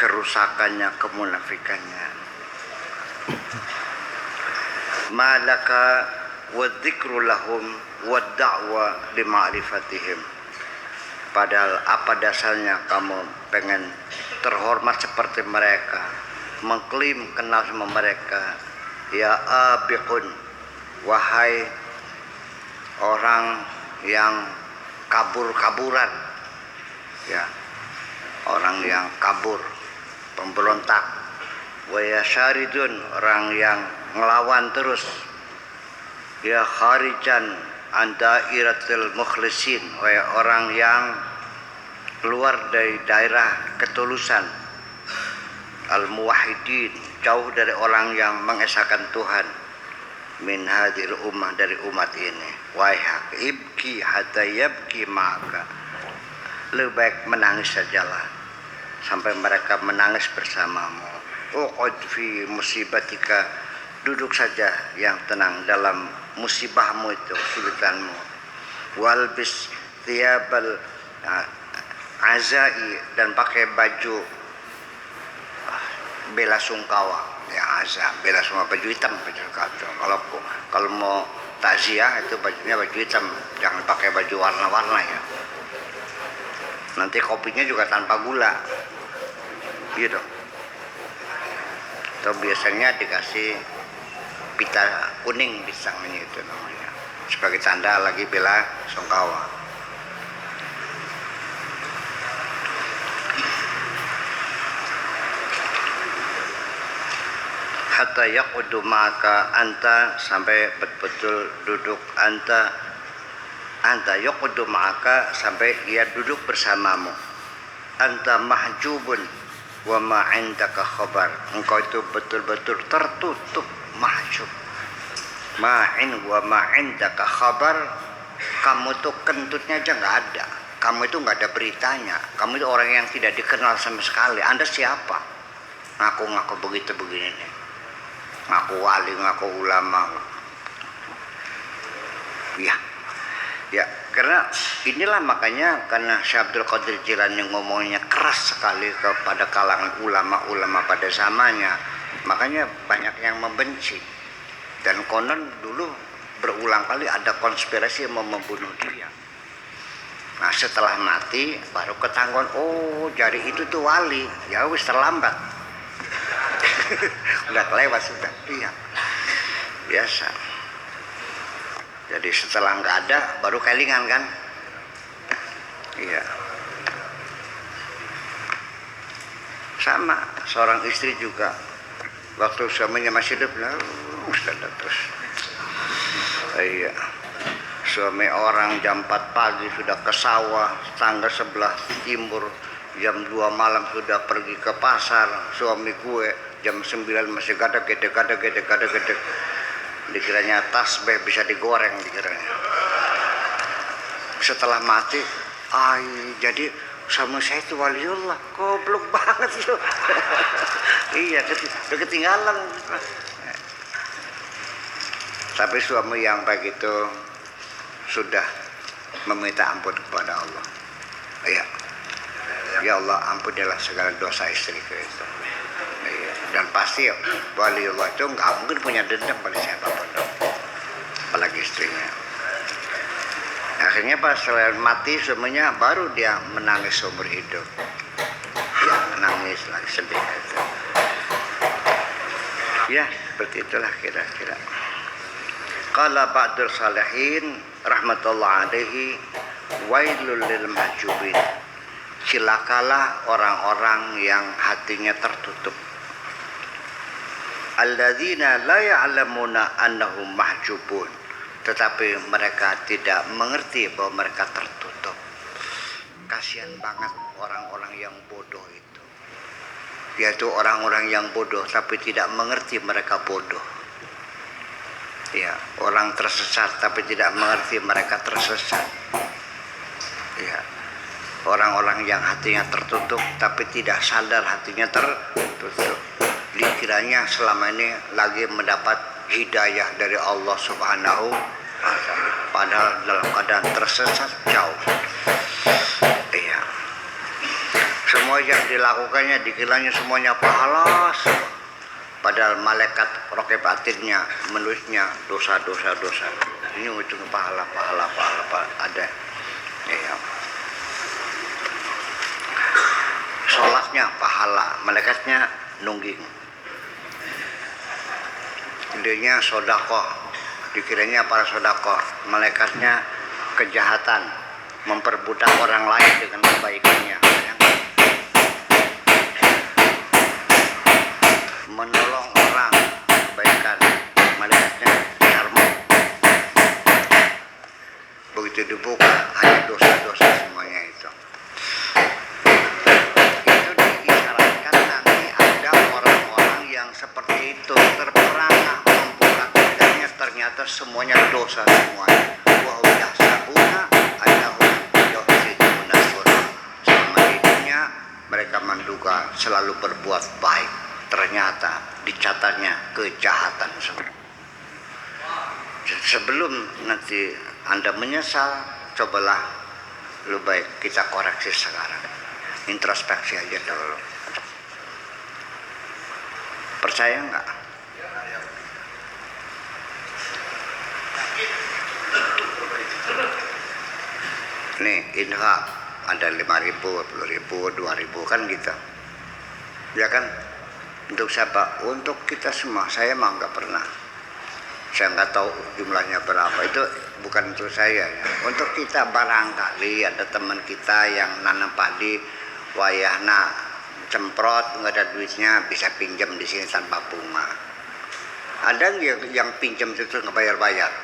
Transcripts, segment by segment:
kerusakannya, kemunafikannya. Malaka wa dzikru lahum wa da'wa li ma'rifatihim. Padahal apa dasarnya kamu pengen terhormat seperti mereka, mengklaim kenal sama mereka? Ya abiqun, wahai orang yang kabur-kaburan, ya, orang yang kabur, pemberontak. Wa ya syaridun, orang yang ngelawan terus. Ya kharijan anda iratil mukhlisin, wahai orang yang keluar dari daerah ketulusan. Al muwahhidin, jauh dari orang yang mengesahkan Tuhan. Min hadhil ummah, dari umat ini. Wahai ibki hatta yabki maka, lebih baik menangis sajalah sampai mereka menangis bersamamu. Uqud fi musibatika, duduk saja yang tenang dalam musibahmu itu, kesulitanmu. Walbis thiyabal azai, dan pakai baju bela sungkawa, ya azza, bela sungkawa, baju hitam, baju kacau. Kalau mau takziah itu bajunya baju hitam, jangan pakai baju warna-warna ya. Nanti kopinya juga tanpa gula, gitu. Atau biasanya dikasih pita kuning pisangnya itu namanya, sebagai tanda lagi bela sungkawa. Hatta yaqudu maka anta, sampai betul-betul duduk anta yaqudu maka, sampai ia duduk bersamamu. Anta mahjubun wa ma indaka khabar, engkau itu betul-betul tertutup, mahjub, ma'in wa ma indaka khabar, kamu tuh kentutnya aja nggak ada, kamu itu nggak ada beritanya, kamu itu orang yang tidak dikenal sama sekali. Anda siapa? Ngaku-ngaku begitu begini nih, ngaku wali, ngaku ulama. Ya, karena inilah makanya, karena Syekh Abdul Qadir Jilani ngomongnya keras sekali kepada kalangan ulama-ulama pada zamannya, makanya banyak yang membenci. Dan konon dulu berulang kali ada konspirasi yang mau membunuh dia. Nah, setelah mati baru ketahuan, oh jadi itu tuh wali. Ya wis, terlambat. Udah kelewat sudah. Iya, biasa. Jadi setelah nggak ada baru kelingan kan. Iya. Sama seorang istri juga, waktu suaminya masih hidup, terus. Iya. Suami orang jam 4 pagi sudah ke sawah tetangga sebelah timur, jam 2 malam sudah pergi ke pasar. Suami gue jam 9 masih gede. Dikiranya tasbih bisa digoreng, dikiranya. Setelah mati, jadi suami saya itu waliullah. Goblok banget loh. Iya, udah ketinggalan. Tapi suami yang baik itu sudah meminta ampun kepada Allah. Iya. Ya Allah, ampunilah segala dosa istriku itu. Iya. Dan pasti waliullah itu nggak mungkin punya dendam pada siapapun, apalagi istrinya. Akhirnya pas mati suaminya, baru dia menangis seumur hidup. Ya, menangis lagi, sedih gitu. Ya, seperti itulah kira-kira. Qala ba'dul salihin rahmatullah alaihi, wailul lil mahjubin, cilakalah orang-orang yang hatinya tertutup. Alladzina la ya'lamuna annahum mahjubun, tetapi mereka tidak mengerti bahwa mereka tertutup. Kasihan banget orang-orang yang bodoh itu, yaitu orang-orang yang bodoh tapi tidak mengerti mereka bodoh. Ya, orang tersesat tapi tidak mengerti mereka tersesat. Ya, orang-orang yang hatinya tertutup tapi tidak sadar hatinya tertutup. Dikiranya selama ini lagi mendapat hidayah dari Allah Subhanahu wa ta'ala, padahal dalam keadaan tersesat jauh. Iya. Semua yang dilakukannya dikiranya semuanya pahala semua. Padahal malaikat rokib atidnya menulisnya dosa. Ini itu pahala ada. Ya. Sholatnya pahala, malaikatnya nungging. Idenya sodakoh, dikiranya para sodakoh, malaikatnya kejahatan, memperbudak orang lain dengan kebaikannya. Menolong orang kebaikan, malaikatnya karma. Begitu dibuka hanya dosa semuanya itu. Itu diisyaratkan nanti ada orang-orang yang seperti itu terperangah membuka tidaknya ternyata semuanya dosa semuanya. Wa yahsabuna annahum yuhsinuna sunah. Selama hidupnya mereka menduga selalu berbuat baik. Ternyata dicatatnya kejahatan semua. Sebelum nanti Anda menyesal, cobalah lebih baik kita koreksi sekarang. Introspeksi aja dulu. Percaya nggak? Nih, infak ada 5.000, 10.000, 2.000 kan gitu. Ya kan? Untuk siapa? Untuk kita semua. Saya mah nggak pernah. Saya nggak tahu jumlahnya berapa. Itu bukan untuk saya ya. Untuk kita barangkali ada teman kita yang nanam padi, wayahna cemprot nggak ada duitnya, bisa pinjam di sini tanpa bunga. Ada yang pinjam itu nggak bayar-bayar?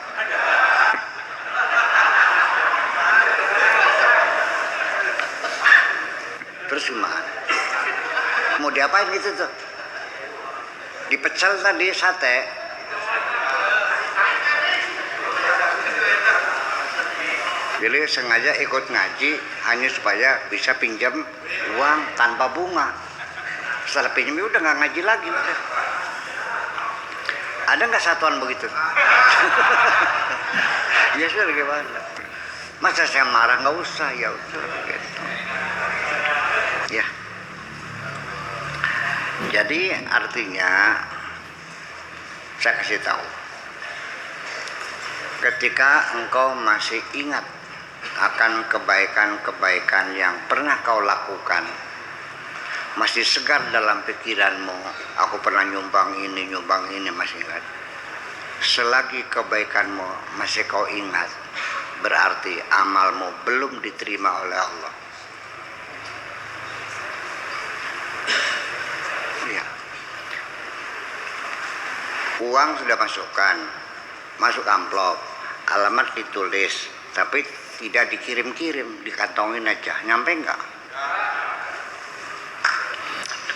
Terus gimana? Mau diapain gitu tuh? Dipecel tadi sate. Jadi sengaja ikut ngaji hanya supaya bisa pinjam uang tanpa bunga. Setelah pinjam udah nggak ngaji lagi. Ada nggak satuan begitu? Ya sudah gimana? Masa saya marah? Nggak usah, ya udah gitu. Ya. Jadi artinya saya kasih tahu, ketika engkau masih ingat akan kebaikan-kebaikan yang pernah kau lakukan, masih segar dalam pikiranmu, aku pernah nyumbang ini masih ingat. Selagi kebaikanmu masih kau ingat, berarti amalmu belum diterima oleh Allah. Uang sudah masuk amplop, alamat ditulis, tapi tidak dikirim-kirim, dikantongin aja, nyampe nggak?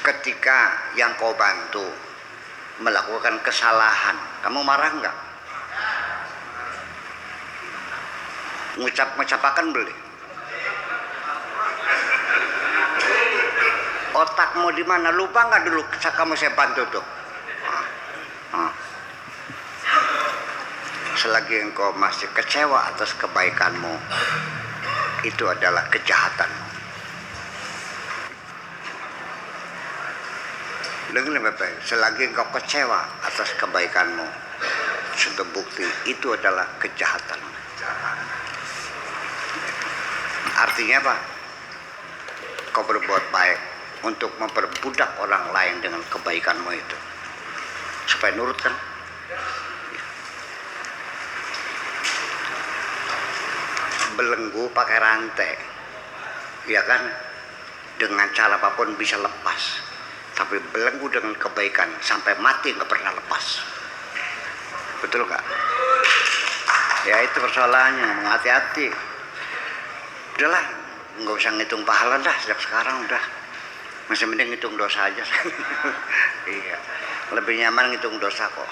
Ketika yang kau bantu melakukan kesalahan, kamu marah nggak? Ngucap-ngucapakan boleh? Otakmu di mana? Lupa nggak dulu kamu saya bantu tuh? Selagi engkau masih kecewa atas kebaikanmu, itu adalah kejahatanmu. Dengar baik-baik, selagi engkau kecewa atas kebaikanmu, sudah bukti itu adalah kejahatan. Artinya apa? Kau berbuat baik untuk memperbudak orang lain dengan kebaikanmu itu, supaya nurut kan? Belenggu pakai rantai, ya kan? Dengan cara apapun bisa lepas. Tapi belenggu dengan kebaikan sampai mati nggak pernah lepas. Betul nggak? Ya itu persoalannya, hati-hati. Udahlah, nggak usah ngitung pahala dah sejak sekarang udah. Masih mending ngitung dosa aja. Iya, lebih nyaman ngitung dosa kok.